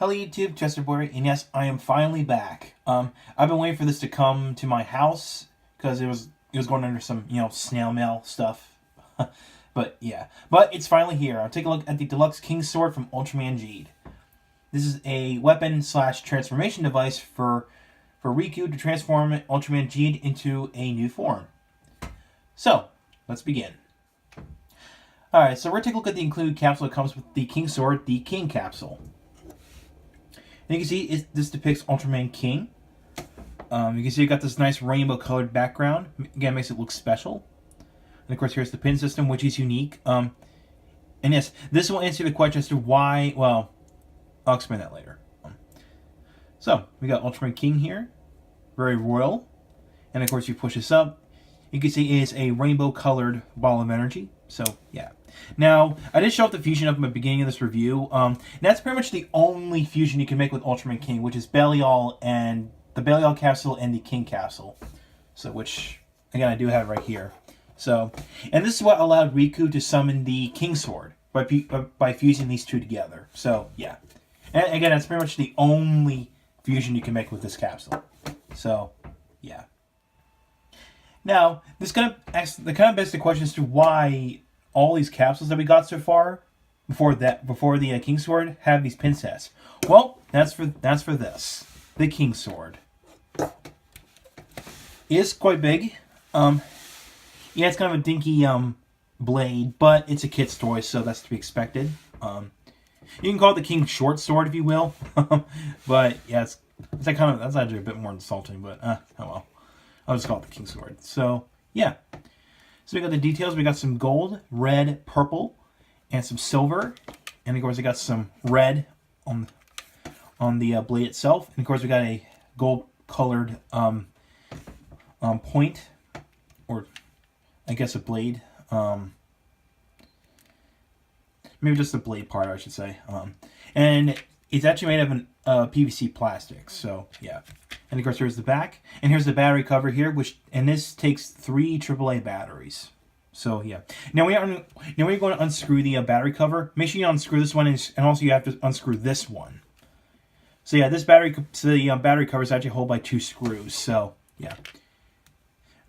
Hello YouTube, Chester Boy, and yes, I am finally back. I've been waiting for this to come to my house because it was going under some snail mail stuff. But yeah, but it's finally here. I'll take a look at the Deluxe King Sword from Ultraman Jade. This is a weapon slash transformation device for Riku to transform Ultraman Jade into a new form. So let's begin. Alright, so we're going to take a look at the included capsule that comes with the King Sword, the King Capsule. And you can see this depicts Ultraman King. You can see it got this nice rainbow colored background. Again, makes it look special. And of course, here's the pin system, which is unique. And yes, this will answer the question as to why. Well, I'll explain that later. So we got Ultraman King here, very royal. And of course, you push this up. You can see it is a rainbow colored ball of energy. So yeah. Now, I did show off the fusion up in the beginning of this review. That's pretty much the only fusion you can make with Ultraman King, which is Belial and the Belial capsule and the King capsule. So, which, again, I do have right here. So, and this is what allowed Riku to summon the King Sword by fusing these two together. So, yeah. And again, that's pretty much the only fusion you can make with this capsule. So, yeah. Now, this kind of begs the question as to why all these capsules that we got so far, before the King Sword, have these pin sets. Well, that's for this, the King Sword. It is quite big. Yeah, it's kind of a dinky blade, but it's a kid's toy, so that's to be expected. You can call it the King Short Sword if you will, but yeah, that's actually a bit more insulting. But oh well, I'll just call it the King Sword. So yeah. So we got the details. We got some gold, red, purple, and some silver. And of course, we got some red on the blade itself. And of course, we got a gold-colored point, or I guess a blade. Maybe just the blade part, I should say. And it's actually made of an PVC plastic. So yeah. And of course, here's the back. And here's the battery cover here, and this takes 3 AAA batteries. So, yeah. Now, when you're going to unscrew the battery cover, make sure you unscrew this one, and also you have to unscrew this one. So, yeah, the battery cover is actually held by 2 screws. So, yeah.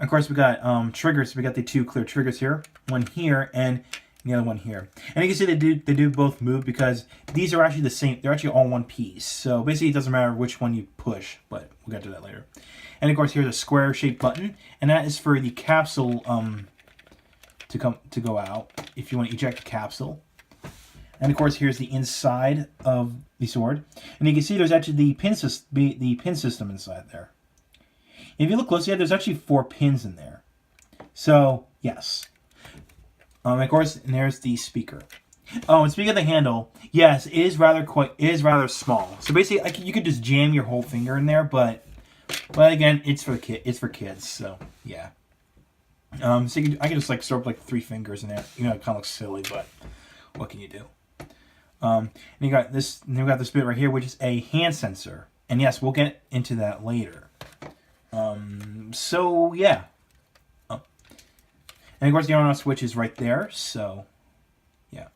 Of course, we got triggers. We got the 2 clear triggers here. One here, and the other one here. And you can see they do both move because these are actually the same. They're actually all one piece. So basically it doesn't matter which one you push, but we'll get to that later. And of course here's a square shaped button, and that is for the capsule to go out if you want to eject the capsule. And of course here's the inside of the sword. And you can see there's actually the pin system inside there. If you look closely at it, there's actually 4 pins in there. So yes. Of course, and there's the speaker. Oh, and speaking of the handle, yes, it is rather small. So basically, you could just jam your whole finger in there, but again, it's for kids. So yeah. So I can just store up 3 fingers in there. It kind of looks silly, but what can you do? And you got this bit right here, which is a hand sensor. And yes, we'll get into that later. So yeah. And of course, the on-off switch is right there, so yeah.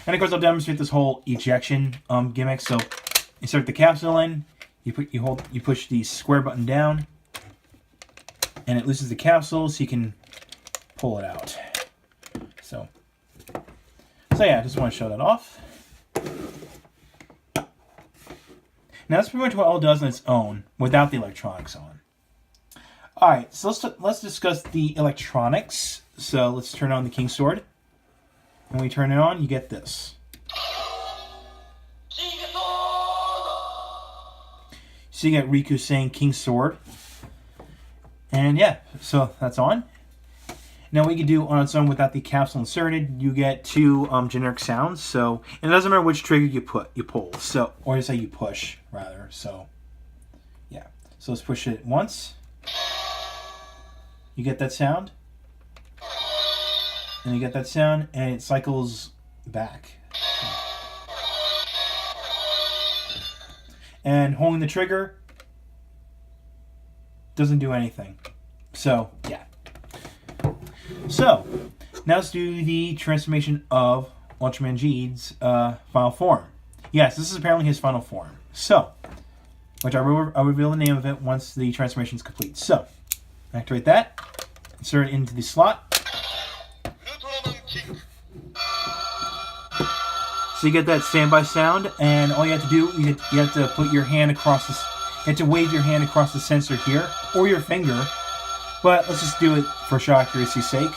And of course, I'll demonstrate this whole ejection gimmick. So, insert the capsule in. You push the square button down, and it loosens the capsule, so you can pull it out. So yeah, I just want to show that off. Now that's pretty much what all does on its own, without the electronics on. All right, so let's discuss the electronics. So let's turn on the King Sword. And when you turn it on, you get this. So you get Riku saying King Sword. And yeah, so that's on. Now what you can do on its own without the capsule inserted, you get 2 generic sounds. So, and it doesn't matter which trigger you pull. So, or say you push, rather. So, yeah. So let's push it once. You get that sound. And you get that sound, and it cycles back. And holding the trigger doesn't do anything. So, yeah. So, now let's do the transformation of Ultraman Jade's final form. Yes, this is apparently his final form. So, which I'll reveal the name of it once the transformation is complete. So, activate that. Insert it into the slot. So you get that standby sound, and all you have to do, you have to put your hand across this. You have to wave your hand across the sensor here, or your finger. But let's just do it for show accuracy's sake.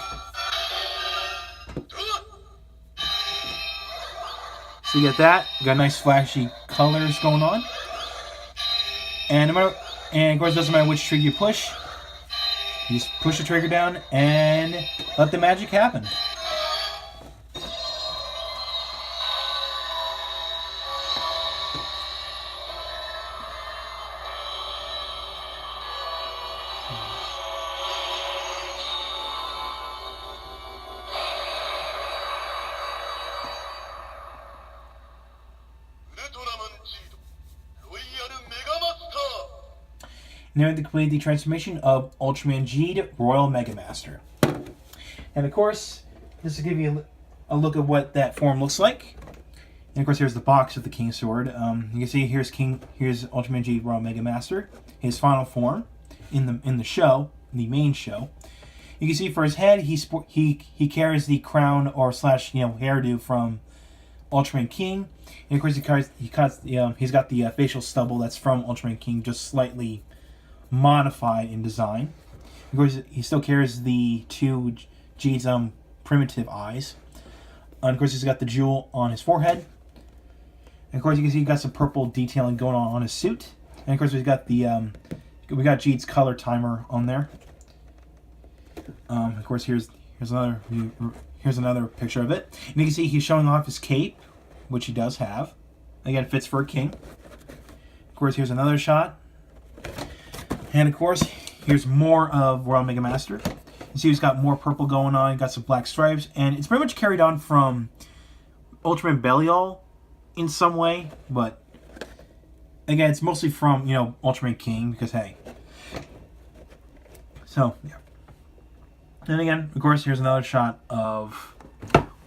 So you get that. You got nice flashy colors going on. And of course, it doesn't matter which trigger you push. You just push the trigger down and let the magic happen. Now to complete the transformation of Ultraman G Royal Mega Master. And of course, this will give you a look at what that form looks like. And of course, here's the box of the King Sword. You can see here's Ultraman G Royal Mega Master, his final form in the show, the main show. You can see for his head, he carries the crown or slash hairdo from Ultraman King. And of course, he's got the facial stubble that's from Ultraman King, just slightly modified in design. Of course, he still carries the two G's primitive eyes. And of course, he's got the jewel on his forehead. And of course, you can see he got some purple detailing going on his suit. And of course, we got Jeed's color timer on there. Of course, here's another picture of it. And you can see he's showing off his cape, which he does have. Again, fits for a king. Of course, here's another shot. And of course, here's more of Royal Mega Master. You see he's got more purple going on, got some black stripes, and it's pretty much carried on from Ultraman Belial in some way, but again, it's mostly from, Ultraman King, because hey. So, yeah. And again, of course, here's another shot of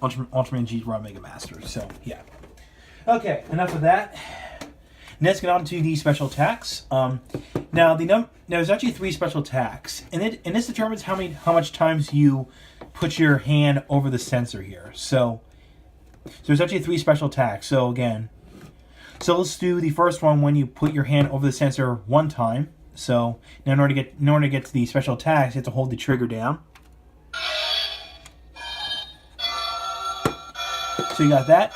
Ultraman G Royal Mega Master. So, yeah. Okay, enough of that. Let's get on to the special attacks. Now there's actually 3 special attacks, and this determines how much times you put your hand over the sensor here. So there's actually 3 special attacks. So let's do the first one when you put your hand over the sensor 1 time. So now in order to get to the special attacks, you have to hold the trigger down. So you got that.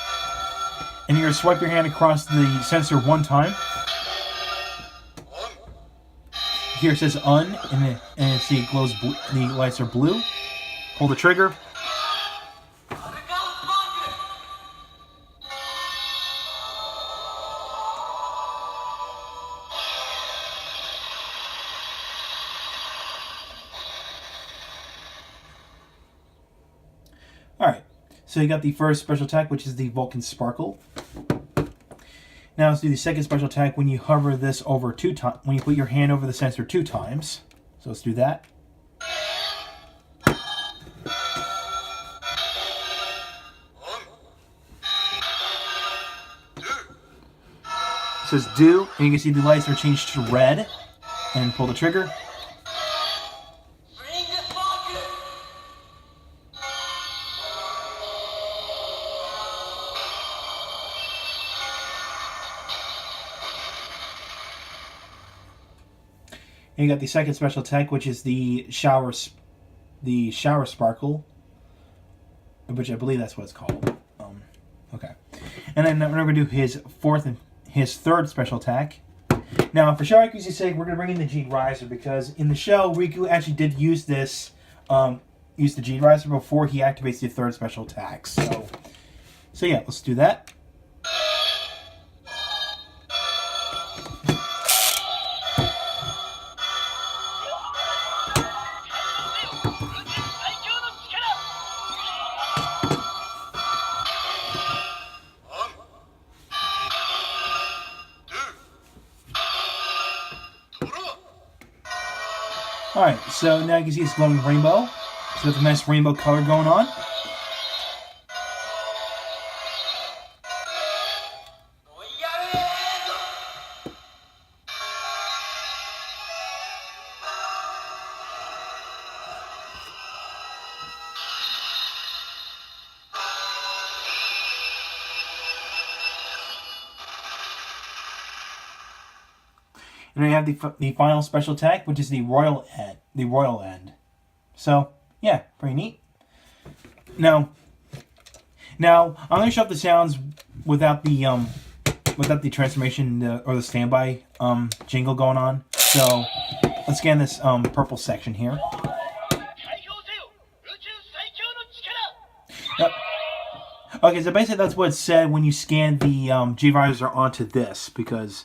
And you're going to swipe your hand across the sensor 1 time. Here it says "un," and see it glows. The lights are blue. Pull the trigger. All right. So you got the first special attack, which is the Vulcan Sparkle. Now let's do the second special attack when you hover this over 2 times, when you put your hand over the sensor 2 times. So let's do that. It says "do," and you can see the lights are changed to red. And pull the trigger. And you got the second special attack, which is the shower sparkle, which I believe that's what it's called. Okay, and then we're going to do his third special attack. Now, for show accuracy's sake, we're going to bring in the G Riser, because in the show, Riku actually did use this, use the G Riser before he activates the third special attack. So yeah, let's do that. Alright, so now you can see it's glowing rainbow. So it's a nice rainbow color going on. And then you have the final special attack, which is the Royal End. The Royal End. So, yeah, pretty neat. Now I'm going to show off the sounds without the transformation or the standby jingle going on. So, let's scan this purple section here. Yep. Okay, so basically that's what it said when you scan the G-Visor onto this, because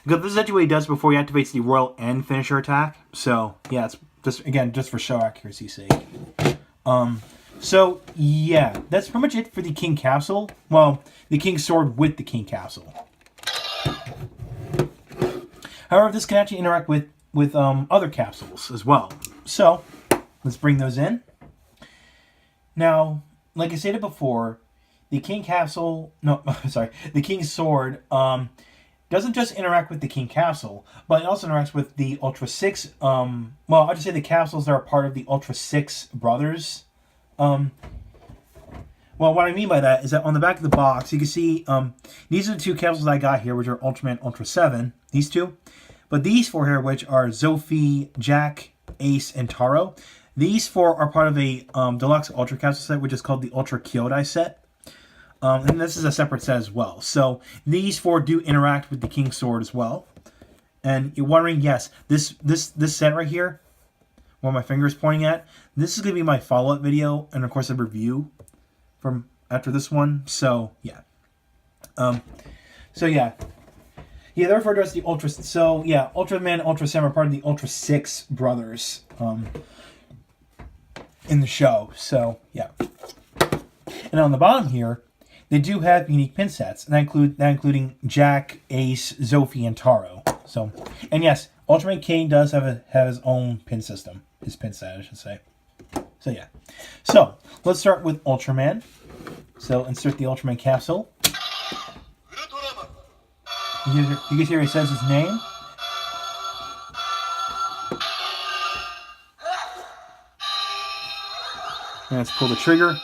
this is actually what he does before he activates the Royal End finisher attack. So, yeah, it's just for show accuracy's sake. So, yeah, that's pretty much it for the King Capsule. Well, the King Sword with the King Capsule. However, this can actually interact with other capsules as well. So, let's bring those in. Now, like I stated before, the King Capsule, the King Sword, doesn't just interact with the King Capsule, but it also interacts with the Ultra 6, well, I'll just say the capsules that are part of the Ultra 6 brothers. Well, what I mean by that is that on the back of the box, you can see, these are the two capsules I got here, which are Ultraman Ultra 7, these two. But these four here, which are Zophie, Jack, Ace, and Taro, these four are part of a deluxe Ultra Capsule set, which is called the Ultra Kyodai set. And this is a separate set as well. So these four do interact with the King Sword as well. And you're wondering, yes, this set right here, where my finger is pointing at, this is going to be my follow-up video, and of course a review from after this one. So yeah. So yeah. Yeah, they're referred to as the Ultra. So yeah, Ultraman and Ultra 7 are part of the Ultra 6 brothers in the show. So yeah. And on the bottom here, they do have unique pin sets, and including Jack, Ace, Zophie, and Taro. So, and yes, Ultraman King does have his own pin system. His pin set, I should say. So yeah. So let's start with Ultraman. So insert the Ultraman capsule. You can hear he says his name. And let's pull the trigger.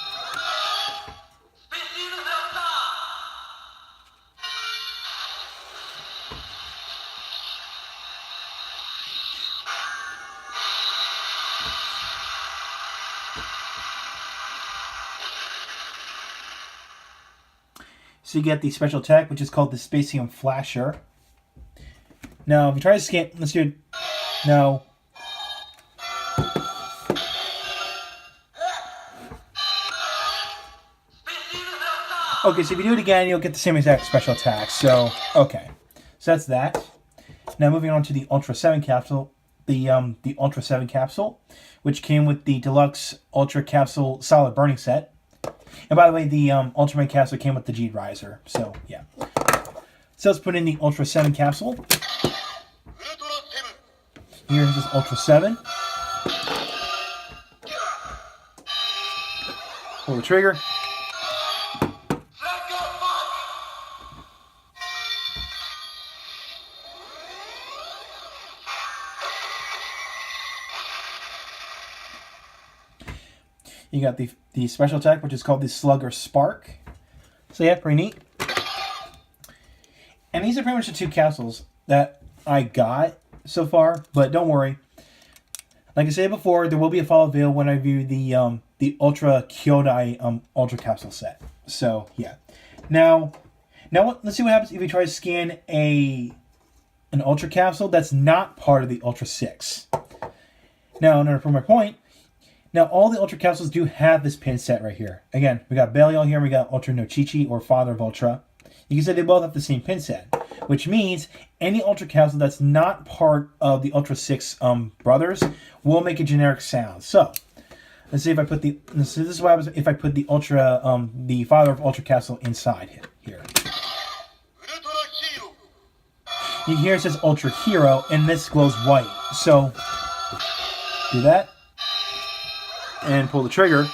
So you get the special attack, which is called the Spacium Flasher. Now, if you try to scan, let's do it. Now, okay, so if you do it again, you'll get the same exact special attack. So, okay, so that's that. Now, moving on to the Ultra 7 capsule, the Ultra 7 capsule, which came with the deluxe Ultra Capsule Solid Burning set. And by the way, the Ultraman capsule came with the G-Riser. So, yeah. So let's put in the Ultra 7 capsule. Here's this Ultra 7. Pull the trigger. You got the special attack, which is called the Slugger Spark. So yeah, pretty neat. And these are pretty much the two capsules that I got so far, but don't worry. Like I said before, there will be a follow-up video when I review the Ultra Kyodai Ultra Capsule set. So yeah. Now let's see what happens if we try to scan an Ultra Capsule that's not part of the Ultra 6. Now, in order to prove my point, now, all the Ultra Capsules do have this pin set right here. Again, we got Belial here, and we got Ultra Nochichi, or Father of Ultra. You can say they both have the same pin set, which means any Ultra Capsule that's not part of the Ultra 6 brothers will make a generic sound. So, let's see if I put this is what happens if I put the the Father of Ultra Capsule inside here. You can hear it says Ultra Hero, and this glows white. So, do that. And pull the trigger.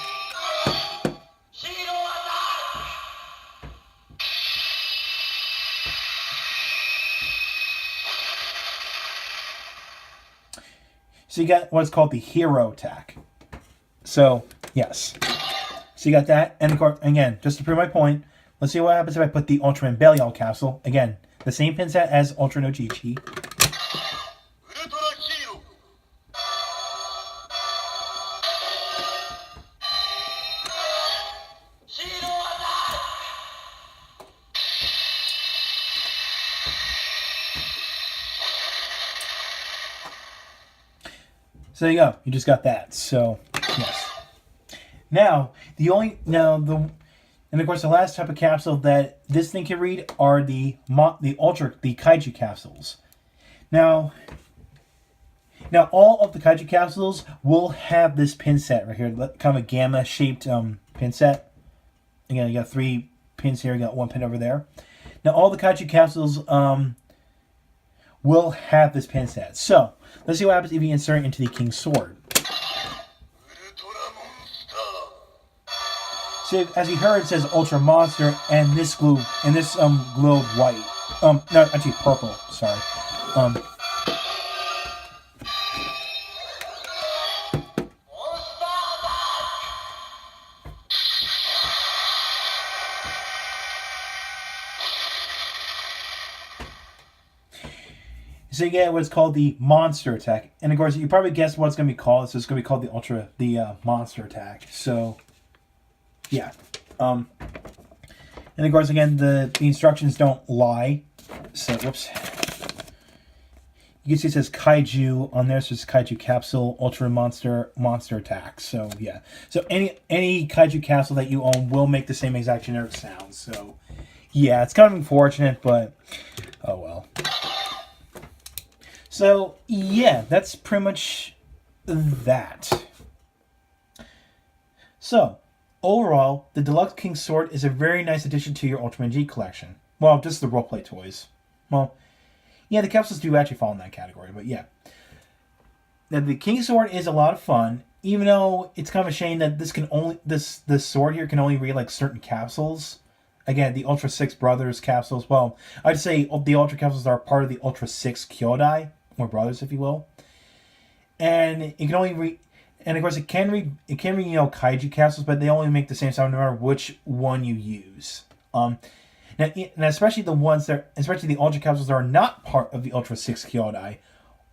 So you got what's called the hero attack. So, yes. So you got that. And of course, again, just to prove my point, let's see what happens if I put the Ultraman Belial capsule. Again, the same pin set as Ultra Nochichi. So there you go. You just got that. So yes. Now and of course the last type of capsule that this thing can read are the kaiju capsules. Now all of the kaiju capsules will have this pin set right here, kind of a gamma shaped pin set. Again, you got 3 pins here. You got 1 pin over there. Now all the kaiju capsules will have this pin set. So let's see what happens if you insert it into the King's Sword. So as you heard, it says Ultra Monster, and this glowed white. No, actually purple. Sorry. So you get what's called the monster attack, and of course you probably guessed what it's going to be called. So it's going to be called the monster attack. So yeah, and of course again the instructions don't lie. So whoops, you can see it says kaiju on there. So it's kaiju capsule, ultra monster attack. So yeah, so any kaiju capsule that you own will make the same exact generic sound. So yeah, it's kind of unfortunate, but oh well. So, yeah, that's pretty much that. So, overall, the Deluxe King Sword is a very nice addition to your Ultraman G collection. Well, just the roleplay toys. Well, yeah, the capsules do actually fall in that category, but yeah. Now, the King Sword is a lot of fun, even though it's kind of a shame that this sword here can only read like certain capsules. Again, the Ultra 6 Brothers capsules. Well, I'd say the Ultra capsules are part of the Ultra 6 Kyodai, or brothers, if you will. And it can only read, and of course it can read kaiju capsules, but they only make the same sound no matter which one you use. Now especially especially the Ultra capsules that are not part of the Ultra 6 Kyodai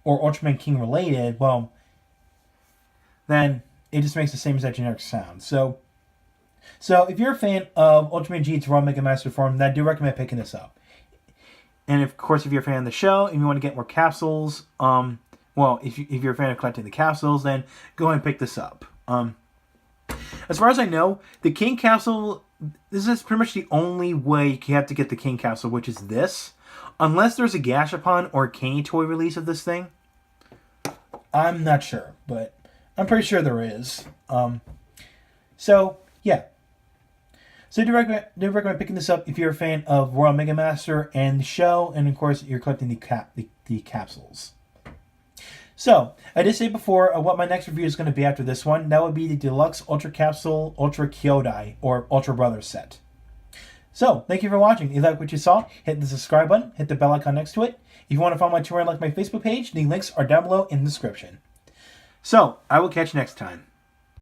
or Ultraman King related, well, then it just makes the same exact generic sound. So if you're a fan of Ultraman G's Raw Mega Master form, then I do recommend picking this up. And of course, if you're a fan of the show and you want to get more capsules, well, if you're a fan of collecting the capsules, then go ahead and pick this up. As far as I know, the King capsule, this is pretty much the only way you have to get the King capsule, which is this. Unless there's a Gashapon or a Candy toy release of this thing. I'm not sure, but I'm pretty sure there is. So, yeah. So I do recommend picking this up if you're a fan of Royal Mega Master and the show, and of course you're collecting the capsules. So I did say before what my next review is going to be after this one. That would be the Deluxe Ultra Capsule Ultra Kyodai or Ultra Brothers set. So thank you for watching. If you like what you saw, hit the subscribe button, hit the bell icon next to it. If you want to follow my Twitter and like my Facebook page, the links are down below in the description. So I will catch you next time.